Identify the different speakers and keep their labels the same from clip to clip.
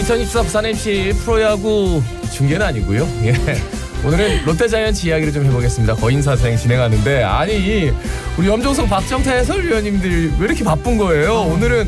Speaker 1: 2024 부산 MC 프로야구 중계는 아니고요. 예. 오늘은 롯데자이언츠 이야기를 좀 해보겠습니다. 거인사생 진행하는데 아니 우리 염종석 박정태 해설위원님들 왜 이렇게 바쁜 거예요? 오늘은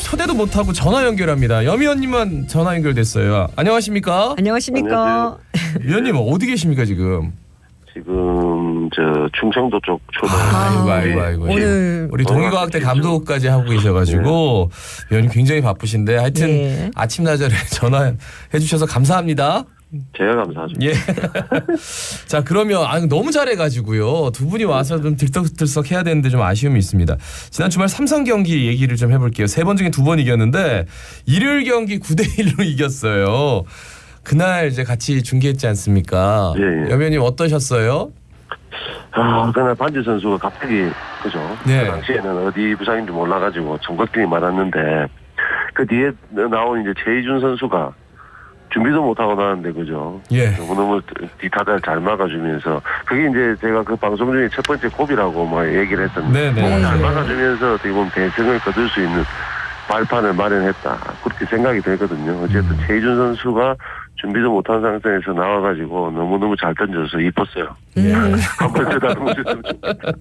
Speaker 1: 초대도 못하고 전화 연결합니다. 염 위원님만 전화 연결됐어요. 안녕하십니까?
Speaker 2: 안녕하십니까?
Speaker 1: 위원님 어디 계십니까 지금?
Speaker 3: 지금 저 충청도 쪽 초등.
Speaker 1: 아이고.
Speaker 2: 오늘
Speaker 1: 우리 동의과학대 감독까지 하고 계셔가지고 위원님 굉장히 바쁘신데 하여튼
Speaker 2: 네.
Speaker 1: 아침 나절에 전화해 주셔서 감사합니다.
Speaker 3: 제가 감사하죠.
Speaker 1: 예. 자 그러면 너무 잘해가지고요 두 분이 와서 좀 들썩들썩 해야 되는데 좀 아쉬움이 있습니다. 지난 주말 삼성 경기 얘기를 좀 해볼게요. 3번 중에 2번 이겼는데 일요일 경기 9대1로 이겼어요. 그날 이제 같이 중계했지 않습니까?
Speaker 3: 예.
Speaker 1: 염 의원님 어떠셨어요?
Speaker 3: 그날 반지 선수가 갑자기 그죠?
Speaker 1: 네.
Speaker 3: 그 당시에는 어디 부상인지 몰라가지고 전걱정이 많았는데 그 뒤에 나온 이제 최희준 선수가 준비도 못하고 나왔는데 그죠?
Speaker 1: 예.
Speaker 3: 너무너무 뒤타자를 잘 막아주면서 그게 이제 제가 그 방송 중에 첫 번째 고비라고 뭐 얘기를 했었는데
Speaker 1: 네네.
Speaker 3: 잘 막아주면서 어떻게 보면 대승을 거둘 수 있는 발판을 마련했다 그렇게 생각이 되거든요. 어쨌든 최희준 선수가 준비도 못한 상태에서 나와가지고 너무너무 잘 던져서 이뻤어요. 한번 쳐다보셨으면 좋겠다.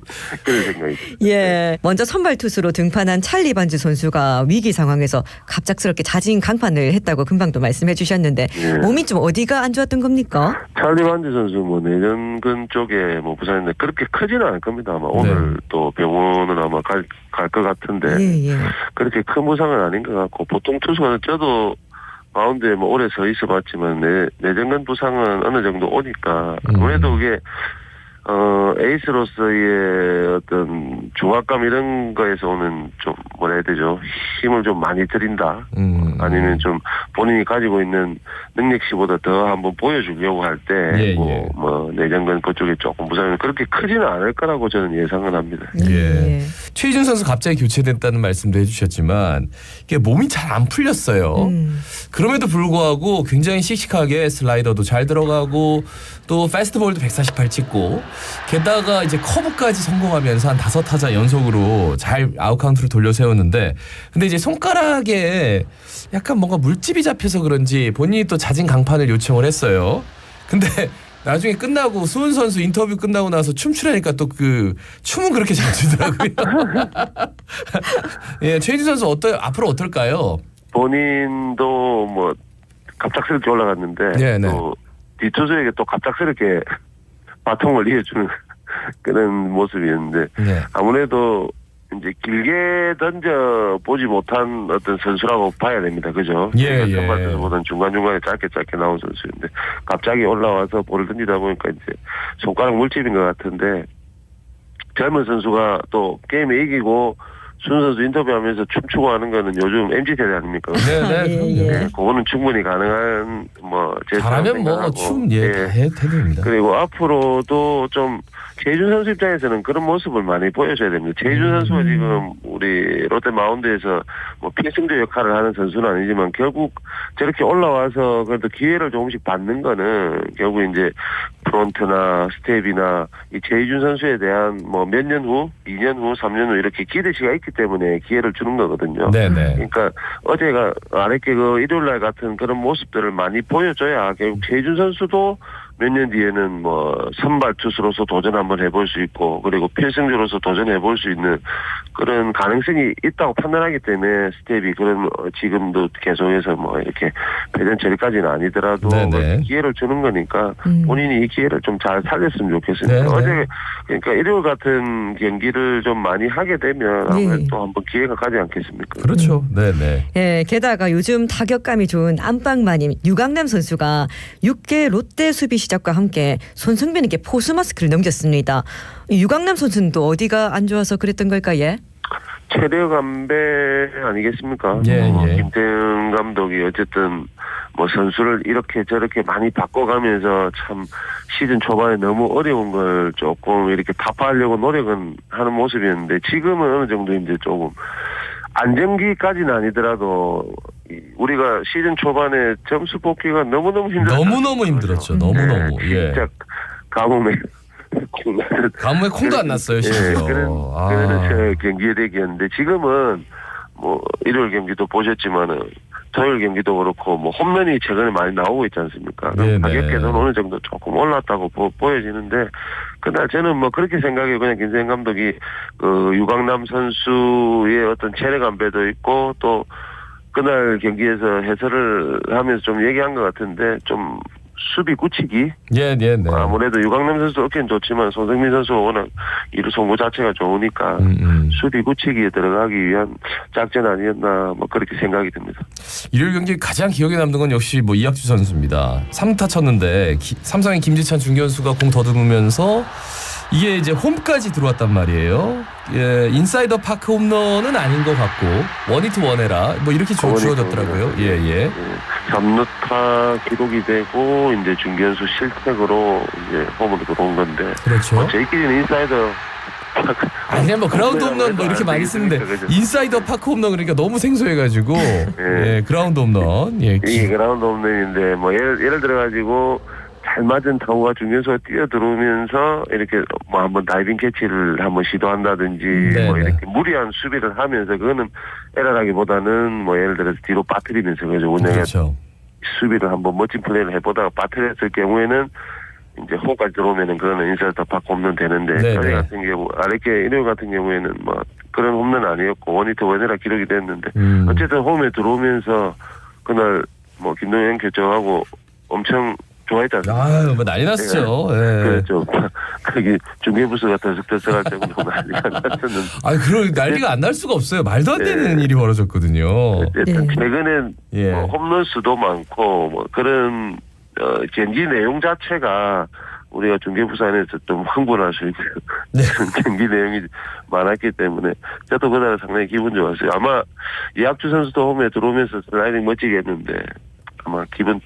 Speaker 3: 그런 생각이 듭니다.
Speaker 2: 예, 먼저 선발 투수로 등판한 찰리 반지 선수가 위기 상황에서 갑작스럽게 자진 강판을 했다고 금방도 말씀해 주셨는데
Speaker 3: 예.
Speaker 2: 몸이 좀 어디가 안 좋았던 겁니까?
Speaker 3: 찰리 반지 선수 뭐 내전근 쪽에 뭐 부상인데 그렇게 크지는 않을 겁니다. 아마
Speaker 1: 네.
Speaker 3: 오늘 또 병원은 아마 갈 것 같은데
Speaker 2: 예.
Speaker 3: 그렇게 큰 부상은 아닌 것 같고 보통 투수는 저도 마운드에 뭐 오래 서 있어봤지만 내전근 부상은 어느 정도 오니까 아무래도 그게 에이스로서의 어떤 중압감 이런 거에서 오는 좀 뭐라 해야 되죠? 힘을 좀 많이 들인다. 아니면 좀 본인이 가지고 있는 능력치보다 더 한번 보여주려고 할 때 뭐 내전근 그쪽에 조금 부상이 그렇게 크지는 않을 거라고 저는 예상은 합니다.
Speaker 1: 예. 최희준 선수 갑자기 교체됐다는 말씀도 해주셨지만 이게 몸이 잘 안 풀렸어요. 그럼에도 불구하고 굉장히 씩씩하게 슬라이더도 잘 들어가고 또 패스트볼도 148 찍고 게다가 이제 커브까지 성공하면서 한 5타자 연속으로 잘 아웃카운트를 돌려 세웠는데 근데 이제 손가락에 약간 뭔가 물집이 잡혀서 그런지 본인이 또 자진 강판을 요청을 했어요. 근데 나중에 끝나고 수훈 선수 인터뷰 끝나고 나서 춤추라니까 또 그 춤은 그렇게 잘 추더라고요. 예, 최희준 선수 앞으로 어떨까요?
Speaker 3: 본인도 뭐 갑작스럽게 올라갔는데 또 뒤투수에게 또 갑작스럽게 바통을 이어주는 그런 모습이었는데 아무래도 이제 길게 던져 보지 못한 어떤 선수라고 봐야 됩니다. 그죠? 선발 선수보다는 중간중간에 짧게 나온 선수인데 갑자기 올라와서 볼을 던지다 보니까 이제 손가락 물집인 것 같은데 젊은 선수가 또 게임에 이기고 수훈 선수 인터뷰하면서 춤추고 하는 거는 요즘 MZ세대 아닙니까?
Speaker 1: 네.
Speaker 3: 그거는 충분히 가능한
Speaker 1: 잘하면 뭐 춤 해도 됩니다.
Speaker 3: 그리고 앞으로도 좀 최희준 선수 입장에서는 그런 모습을 많이 보여줘야 됩니다. 최희준 선수가 지금 우리 롯데 마운드에서 뭐 필승조 역할을 하는 선수는 아니지만 결국 저렇게 올라와서 그래도 기회를 조금씩 받는 거는 결국 이제 프론트나 스텝이나 이 최희준 선수에 대한 뭐 몇 년 후, 2년 후, 3년 후 이렇게 기대치가 있기 때문에 기회를 주는 거거든요. 그러니까 어제가 아랫게 그 일요일날 같은 그런 모습들을 많이 보여줘야 결국 최희준 선수도 몇 년 뒤에는 뭐 선발 투수로서 도전 한번 해볼 수 있고 그리고 필승조로서 도전해볼 수 있는 그런 가능성이 있다고 판단하기 때문에 스텝이 그런 지금도 계속해서 뭐 이렇게 배전 처리까지는 아니더라도 기회를 주는 거니까 본인이 이 기회를 좀 잘 살렸으면 좋겠습니다. 어제 그러니까 일요일 같은 경기를 좀 많이 하게 되면 아무래도 또 한번 기회가 가지 않겠습니까?
Speaker 1: 그렇죠.
Speaker 2: 예, 게다가 요즘 타격감이 좋은 안방마님 유강남 선수가 6개 롯데 수비 시작과 함께 손승변에게 포수 마스크를 넘겼습니다. 유강남 선수는 또 어디가 안 좋아서 그랬던 걸까요?
Speaker 3: 체력 안배 아니겠습니까? 김태형 감독이 어쨌든 뭐 선수를 이렇게 저렇게 많이 바꿔가면서 참 시즌 초반에 너무 어려운 걸 조금 이렇게 타파하려고 노력은 하는 모습이었는데 지금은 어느 정도 이제 조금 안정기까지는 아니더라도 우리가 시즌 초반에 점수 뽑기가 너무너무 힘들었죠.
Speaker 1: 너무너무 힘들었죠. 너무너무.
Speaker 3: 진짜 가뭄에
Speaker 1: 콩도 안 났어요. 심지어.
Speaker 3: 그래서 경기에 대기였는데 지금은 뭐 일요일 경기도 보셨지만은 토요일 경기도 그렇고 뭐 홈런이 최근에 많이 나오고 있지 않습니까?
Speaker 1: 네네.
Speaker 3: 가격대는 어느 정도 조금 올랐다고 보여지는데 그날 저는 뭐 그렇게 생각해요. 그냥 김세현 감독이 그 유강남 선수의 어떤 체력 안배도 있고 또 그날 경기에서 해설을 하면서 좀 얘기한 것 같은데 좀 수비 굳히기
Speaker 1: 네.
Speaker 3: 아무래도 유강남 선수 어깨는 좋지만 손흥민 선수가 워낙 이루 송구 자체가 좋으니까 수비 굳히기에 들어가기 위한 작전 아니었나 뭐 그렇게 생각이 듭니다.
Speaker 1: 일요일 경기 가장 기억에 남는 건 역시 뭐 이학주 선수입니다. 3타 쳤는데 삼성의 김지찬 중견수가 공 더듬으면서 이게 이제 홈까지 들어왔단 말이에요. 예, 인사이더 파크 홈런은 아닌 것 같고 원히트 원에라 뭐 이렇게 주어졌더라고요. 예.
Speaker 3: 3루타 기록이 되고 이제 중견수 실책으로 이제 홈으로 들어온 건데.
Speaker 1: 그렇죠.
Speaker 3: 저희끼리는 인사이더
Speaker 1: 아니 그냥 뭐 그라운드 홈런 뭐 이렇게 많이 쓰는데 인사이더 파크 홈런 그러니까 너무 생소해가지고 예, 그라운드 홈런. 예.
Speaker 3: 이게 그라운드 홈런인데 뭐 예를 들어가지고 잘 맞은 타구가 중견수가 뛰어 들어오면서 이렇게 뭐 한번 다이빙 캐치를 한번 시도한다든지 뭐 이렇게 무리한 수비를 하면서 그거는 에러라기보다는 뭐 예를 들어서 뒤로 빠뜨리면서 그죠 운영에 수비를 한번 멋진 플레이를 해보다가 빠뜨렸을 경우에는 이제 홈까지 들어오면은 그거는 인사이드 파크 홈런 되는데 어제 같은 경우 아랫게 일요일 같은 경우에는 뭐 그런 홈런 아니었고 원히트 원에라 기록이 됐는데 어쨌든 홈에 들어오면서 그날 뭐 김동현 교체하고 엄청 좋아했지 않습니까?
Speaker 1: 아, 뭐 난리 났었죠. 예.
Speaker 3: 그렇죠. 그게 중계부스 같은 스트레스가 정도로 난리가 났었는데.
Speaker 1: 아, 그런 난리가 안 날 수가 없어요. 말도 안 되는 일이 벌어졌거든요.
Speaker 3: 어쨌든 최근엔 뭐 홈런 수도 많고 뭐 그런 경기 내용 자체가 우리가 중계부스 안에서 좀 흥분할 수 있는 경기 내용이 많았기 때문에 저도 그날 상당히 기분 좋았어요. 아마 이학주 선수도 홈에 들어오면서 슬라이딩 멋지게 했는데 아마 기분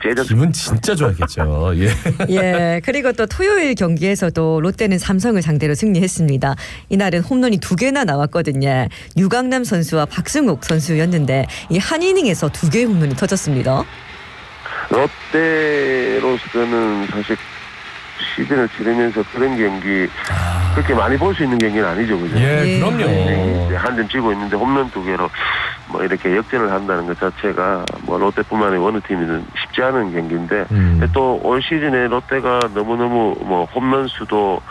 Speaker 1: 진짜 좋았겠죠. 예.
Speaker 2: 예. 그리고 또 토요일 경기에서도 롯데는 삼성을 상대로 승리했습니다. 이날은 홈런이 2개나 나왔거든요. 유강남 선수와 박승욱 선수였는데 이 한 이닝에서 2개의 홈런이 터졌습니다.
Speaker 3: 롯데로서는 사실 시즌을 치르면서 그런 경기 그렇게 많이 볼 수 있는 경기는 아니죠, 그죠?
Speaker 1: 예, 그럼요.
Speaker 3: 한 점 치고 있는데 홈런 2개로 뭐 이렇게 역전을 한다는 것 자체가 뭐 롯데뿐만 아니라 어느 팀이든 쉽지 않은 경기인데 또 올 시즌에 롯데가 너무너무 뭐 홈런 수도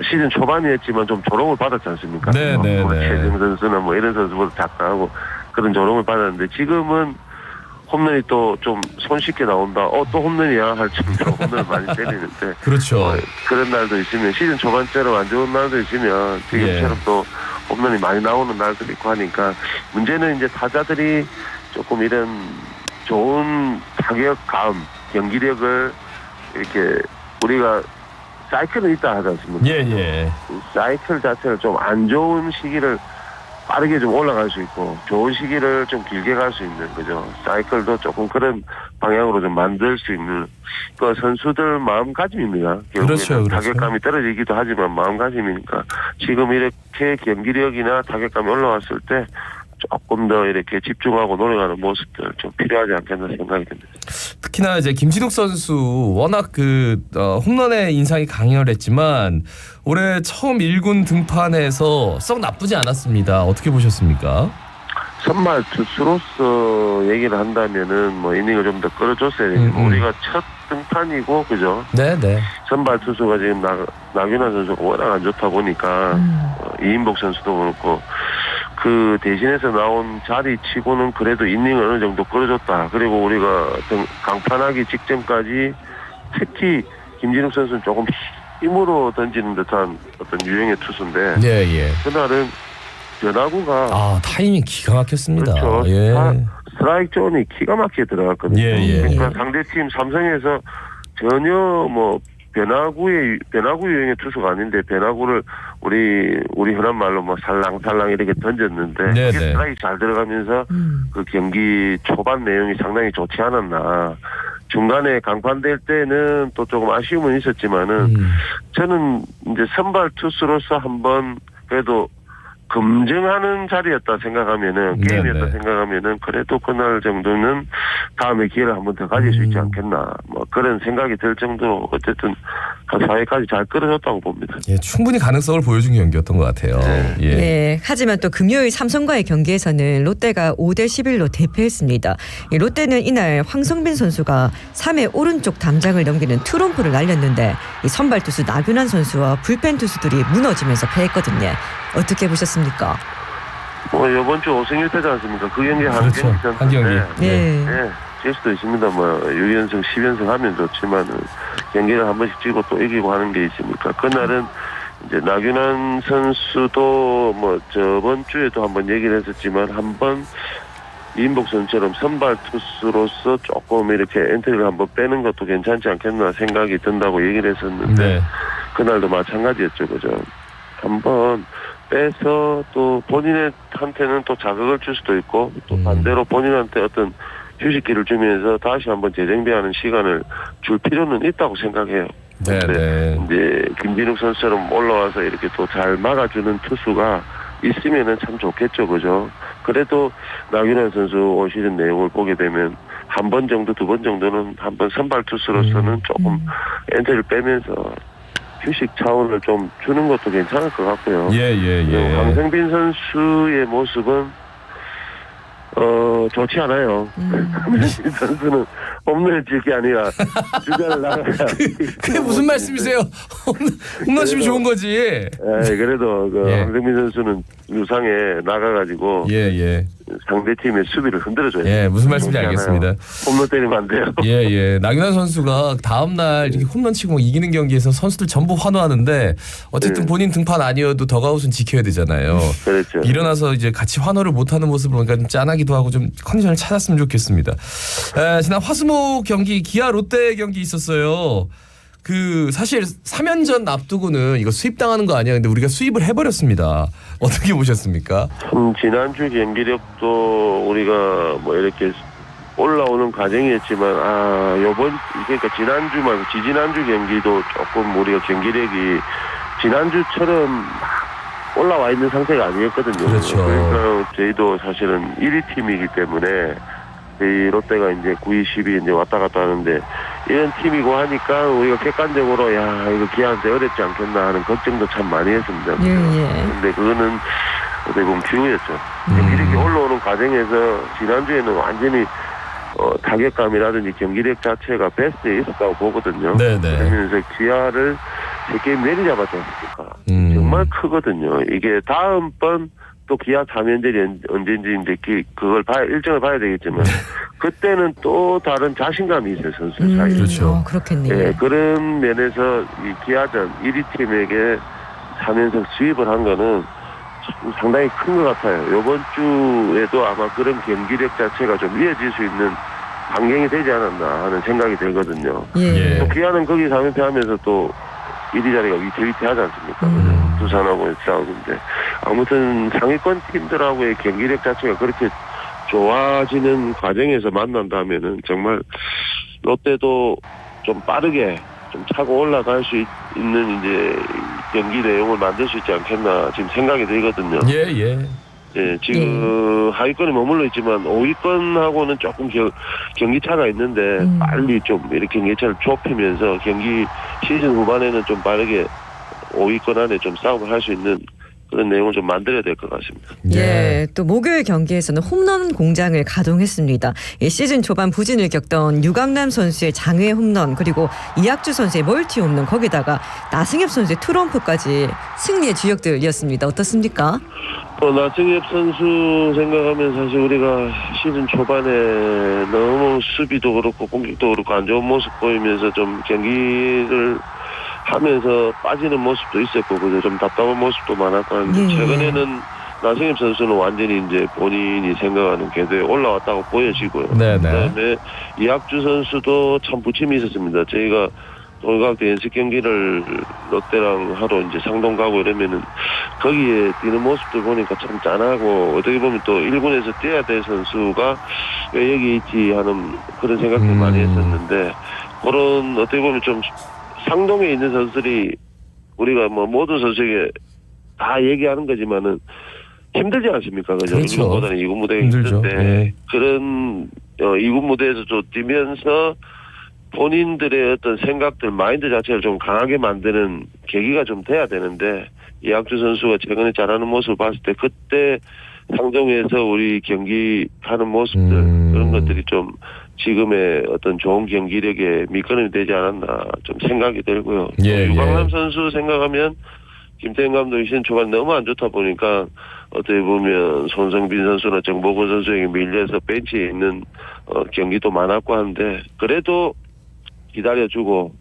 Speaker 3: 시즌 초반이었지만 좀 조롱을 받았지 않습니까? 뭐 최정 선수나 뭐 이런 선수보다 작가하고 그런 조롱을 받았는데 지금은 홈런이 또 좀 손쉽게 나온다. 또 홈런이야 할 정도로 홈런을 많이 때리는데.
Speaker 1: 그렇죠.
Speaker 3: 그런 날도 있으면 시즌 초반처럼 안 좋은 날도 있으면 지금처럼 또 홈런이 많이 나오는 날도 있고 하니까 문제는 이제 타자들이 조금 이런 좋은 타격감, 경기력을 이렇게 우리가 사이클은 있다 하지 않습니까?
Speaker 1: 예.
Speaker 3: 사이클 자체를 좀 안 좋은 시기를 빠르게 좀 올라갈 수 있고 좋은 시기를 좀 길게 갈 수 있는 거죠. 사이클도 조금 그런 방향으로 좀 만들 수 있는 그 선수들 마음가짐입니다.
Speaker 1: 그렇죠.
Speaker 3: 타격감이 떨어지기도 하지만 마음가짐이니까 지금 이렇게 경기력이나 타격감이 올라왔을 때 조금 더 이렇게 집중하고 노력하는 모습들 좀 필요하지 않겠나 생각이 듭니다.
Speaker 1: 특히나 이제 김진욱 선수 워낙 홈런의 인상이 강렬했지만 올해 처음 1군 등판에서 썩 나쁘지 않았습니다. 어떻게 보셨습니까?
Speaker 3: 선발 투수로서 얘기를 한다면은 뭐 이닝을 좀 더 끌어줬어야 되고 우리가 첫 등판이고 그죠?
Speaker 1: 네.
Speaker 3: 선발 투수가 지금 나균환 선수가 워낙 안 좋다 보니까 이인복 선수도 그렇고 그 대신해서 나온 자리 치고는 그래도 이닝을 어느 정도 끌어줬다. 그리고 우리가 강판하기 직전까지 특히 김진욱 선수는 조금 힘으로 던지는 듯한 어떤 유형의 투수인데 그날은 변화구가
Speaker 1: 타이밍 기가 막혔습니다.
Speaker 3: 그렇죠. 스트라이크 존이 기가 막히게 들어갔거든요. 그러니까 상대팀 삼성에서 전혀 뭐 변화구 유형의 투수가 아닌데 변화구를 우리 흔한 말로 뭐 살랑살랑 이렇게 던졌는데 그게 스트라이크 잘 들어가면서 그 경기 초반 내용이 상당히 좋지 않았나. 중간에 강판될 때는 또 조금 아쉬움은 있었지만은 저는 이제 선발 투수로서 한번 그래도 검증하는 자리였다 생각하면은 게임이었다 생각하면은 그래도 그날 정도는 다음에 기회를 한 번 더 가질 수 있지 않겠나 뭐 그런 생각이 들 정도로 어쨌든 한 4회까지 잘 끌어줬다고 봅니다.
Speaker 1: 예, 충분히 가능성을 보여준 경기였던 것 같아요.
Speaker 3: 네.
Speaker 1: 예.
Speaker 2: 예. 하지만 또 금요일 삼성과의 경기에서는 롯데가 5대11로 대패했습니다. 이 롯데는 이날 황성빈 선수가 3회 오른쪽 담장을 넘기는 트럼프를 날렸는데 이 선발 투수 나균환 선수와 불펜 투수들이 무너지면서 패했거든요. 어떻게 보셨습니까?
Speaker 3: 뭐 이번 주 5승 1패지 않습니까? 그 경기 한
Speaker 1: 그렇죠.
Speaker 3: 경기
Speaker 1: 한 경기.
Speaker 2: 네.
Speaker 3: 네. 질 수도 있습니다. 뭐 6연승, 10연승 하면 좋지만은 경기를 한 번씩 지고 또 이기고 하는 게 있으니까 그날은 이제 나균환 선수도 뭐 저번 주에도 한번 얘기를 했었지만 한번 이인복 선수처럼 선발 투수로서 조금 이렇게 엔트리를 한번 빼는 것도 괜찮지 않겠나 생각이 든다고 얘기를 했었는데
Speaker 1: 네.
Speaker 3: 그날도 마찬가지였죠, 그죠? 한번 빼서 또 본인한테는 또 자극을 줄 수도 있고 또 반대로 본인한테 어떤 휴식기를 주면서 다시 한번 재정비하는 시간을 줄 필요는 있다고 생각해요.
Speaker 1: 네, 네.
Speaker 3: 이제 김진욱 선수처럼 올라와서 이렇게 또 잘 막아주는 투수가 있으면은 참 좋겠죠, 그죠? 그래도 나균환 선수 올 시즌 내용을 보게 되면 한 번 정도, 두 번 정도는 한번 선발 투수로서는 조금 엔트를 빼면서 휴식 차원을 좀 주는 것도 괜찮을 것 같고요.
Speaker 1: 예.
Speaker 3: 황성빈 선수의 모습은 좋지 않아요. 황성빈 선수는 홈런을 칠 게 아니라 주자를 나가야.
Speaker 1: 그게 무슨 말씀이세요? 홈런심이 좋은 거지.
Speaker 3: 예, 그래도 그
Speaker 1: 예.
Speaker 3: 황성빈 선수는 유상에 나가가지고
Speaker 1: 예.
Speaker 3: 상대 팀의 수비를 흔들어줘요.
Speaker 1: 예, 무슨 말씀인지 알겠습니다.
Speaker 3: 홈런 때리면 안 돼요.
Speaker 1: 예. 나균환 선수가 다음날 이렇게 홈런 치고 막 이기는 경기에서 선수들 전부 환호하는데 어쨌든 본인 등판 아니어도 더가웃은 지켜야 되잖아요.
Speaker 3: 그렇죠.
Speaker 1: 일어나서 이제 같이 환호를 못하는 모습을 보니까 좀 짠하기도 하고 좀 컨디션을 찾았으면 좋겠습니다. 지난 화수목 경기 기아 롯데 경기 있었어요. 그 사실 3연전 앞두고는 이거 수입당하는 거 아니야? 근데 우리가 수입을 해버렸습니다. 어떻게 보셨습니까?
Speaker 3: 지난주 경기력도 우리가 뭐 이렇게 올라오는 과정이었지만 요번 그러니까 지난주 말고 지지난주 경기도 조금 우리가 경기력이 지난주처럼 막 올라와 있는 상태가 아니었거든요.
Speaker 1: 그렇죠.
Speaker 3: 그러니까 저희도 사실은 1위 팀이기 때문에 이 롯데가 이제 9위, 10위 이제 왔다 갔다 하는데 이런 팀이고 하니까 우리가 객관적으로 이거 기아한테 어렵지 않겠나 하는 걱정도 참 많이 했습니다.
Speaker 2: 예.
Speaker 3: 근데 그거는 어떻게 보면 기우였죠. 경기력이 올라오는 과정에서 지난주에는 완전히 타격감이라든지 경기력 자체가 베스트에 있었다고 보거든요.
Speaker 1: 네네.
Speaker 3: 그러면서 기아를 3게임 내리잡았지 않습니까? 정말 크거든요. 이게 다음번 또 기아 3연전이 언제인지 이제 그걸 일정을 봐야 되겠지만 그때는 또 다른 자신감이 있어요, 선수 사이에.
Speaker 1: 그렇죠.
Speaker 2: 그렇겠네요.
Speaker 3: 예, 그런 면에서 이 기아전 1위 팀에게 3연승 수입을 한 거는 상당히 큰 것 같아요. 이번 주에도 아마 그런 경기력 자체가 좀 이어질 수 있는 반경이 되지 않았나 하는 생각이 들거든요.
Speaker 1: 예.
Speaker 3: 또 기아는 거기 3연패 하면서 또 1위 자리가 위태위태하지 않습니까? 두산하고 싸우는데 아무튼 상위권 팀들하고의 경기력 자체가 그렇게 좋아지는 과정에서 만난다면은 정말 롯데도 좀 빠르게 좀 차고 올라갈 수 있는 이제 경기 내용을 만들 수 있지 않겠나 지금 생각이 들거든요. 예, 지금 하위권에 머물러 있지만 5위권하고는 조금 경기 차가 있는데 빨리 좀 이렇게 경기차를 좁히면서 경기 시즌 후반에는 좀 빠르게 5위권 안에 좀 싸움을 할 수 있는 그런 내용을 좀 만들어야 될 것 같습니다.
Speaker 2: 예, 또 목요일 경기에서는 홈런 공장을 가동했습니다. 시즌 초반 부진을 겪던 유강남 선수의 장외 홈런 그리고 이학주 선수의 멀티 홈런 거기다가 나승엽 선수의 트럼프까지 승리의 주역들이었습니다. 어떻습니까?
Speaker 3: 나승엽 선수 생각하면 사실 우리가 시즌 초반에 너무 수비도 그렇고 공격도 그렇고 안 좋은 모습 보이면서 좀 경기를 하면서 빠지는 모습도 있었고 그래서 좀 답답한 모습도 많았고 하는데 최근에는 나승엽 선수는 완전히 이제 본인이 생각하는 궤도에 올라왔다고 보여지고요. 그다음에 이학주 선수도 참 부침이 있었습니다. 저희가 돌각대 연습 경기를 롯데랑 하러 이제 상동 가고 이러면은 거기에 뛰는 모습들 보니까 참 짠하고 어떻게 보면 또 1군에서 뛰어야 될 선수가 왜 여기 있지 하는 그런 생각도 많이 했었는데 그런 어떻게 보면 좀 상동에 있는 선수들이 우리가 뭐 모든 선수에게 다 얘기하는 거지만은 힘들지 않습니까? 그죠?
Speaker 1: 그렇죠.
Speaker 3: 1군보다는 2군 무대가
Speaker 1: 힘들죠.
Speaker 3: 힘든데 그런 2군 무대에서 좀 뛰면서 본인들의 어떤 생각들, 마인드 자체를 좀 강하게 만드는 계기가 좀 돼야 되는데 이학주 선수가 최근에 잘하는 모습을 봤을 때 그때 상정에서 우리 경기하는 모습들 그런 것들이 좀 지금의 어떤 좋은 경기력에 밑거름이 되지 않았나 좀 생각이 들고요.
Speaker 1: 예,
Speaker 3: 유강남
Speaker 1: 예.
Speaker 3: 선수 생각하면 김태형 감독이 시즌 초반 너무 안 좋다 보니까 어떻게 보면 손성빈 선수나 정보근 선수에게 밀려서 벤치에 있는 경기도 많았고 한데 그래도 기다려주고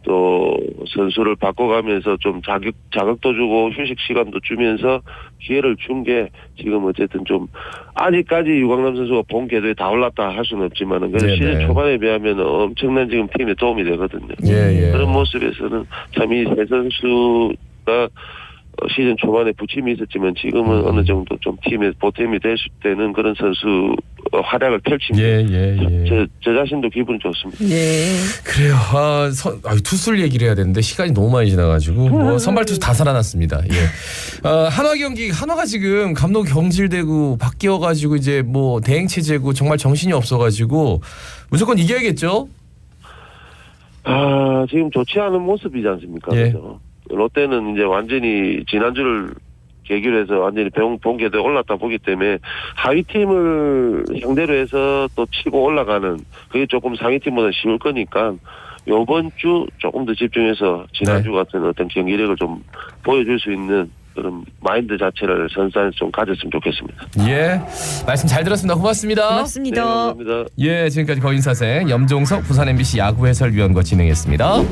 Speaker 3: 또 선수를 바꿔가면서 좀 자극도 주고 휴식 시간도 주면서 기회를 준 게 지금 어쨌든 좀 아직까지 유강남 선수가 본 궤도에 다 올랐다 할 수는 없지만은 그래도
Speaker 1: 네네.
Speaker 3: 시즌 초반에 비하면 엄청난 지금 팀에 도움이 되거든요.
Speaker 1: 예, 예.
Speaker 3: 그런 모습에서는 참 이 세 선수가 시즌 초반에 부침이 있었지만 지금은 어느 정도 좀 팀에 보탬이 될 수 있는 그런 선수 활약을 펼칩니다.
Speaker 1: 예.
Speaker 3: 저 자신도 기분이 좋습니다.
Speaker 2: 네.
Speaker 1: 그래요. 투수를 얘기를 해야 되는데 시간이 너무 많이 지나가지고 뭐 선발 투수 다 살아났습니다. 예. 한화 경기 한화가 지금 감독 경질되고 바뀌어가지고 이제 뭐 대행 체제고 정말 정신이 없어가지고 무조건 이겨야겠죠.
Speaker 3: 지금 좋지 않은 모습이지 않습니까?
Speaker 1: 예.
Speaker 3: 그죠? 롯데는 이제 완전히 지난주를 계기로 해서 완전히 본궤도에 올랐다 보기 때문에 하위 팀을 상대로 해서 또 치고 올라가는 그게 조금 상위 팀보다 쉬울 거니까 이번 주 조금 더 집중해서 지난주 같은 어떤 경기력을 좀 보여줄 수 있는 그런 마인드 자체를 선수한테 좀 가졌으면 좋겠습니다.
Speaker 1: 예, 말씀 잘 들었습니다. 고맙습니다.
Speaker 2: 고맙습니다.
Speaker 3: 네, 감사합니다.
Speaker 1: 예, 지금까지 거인사생 염종석 부산 MBC 야구 해설위원과 진행했습니다.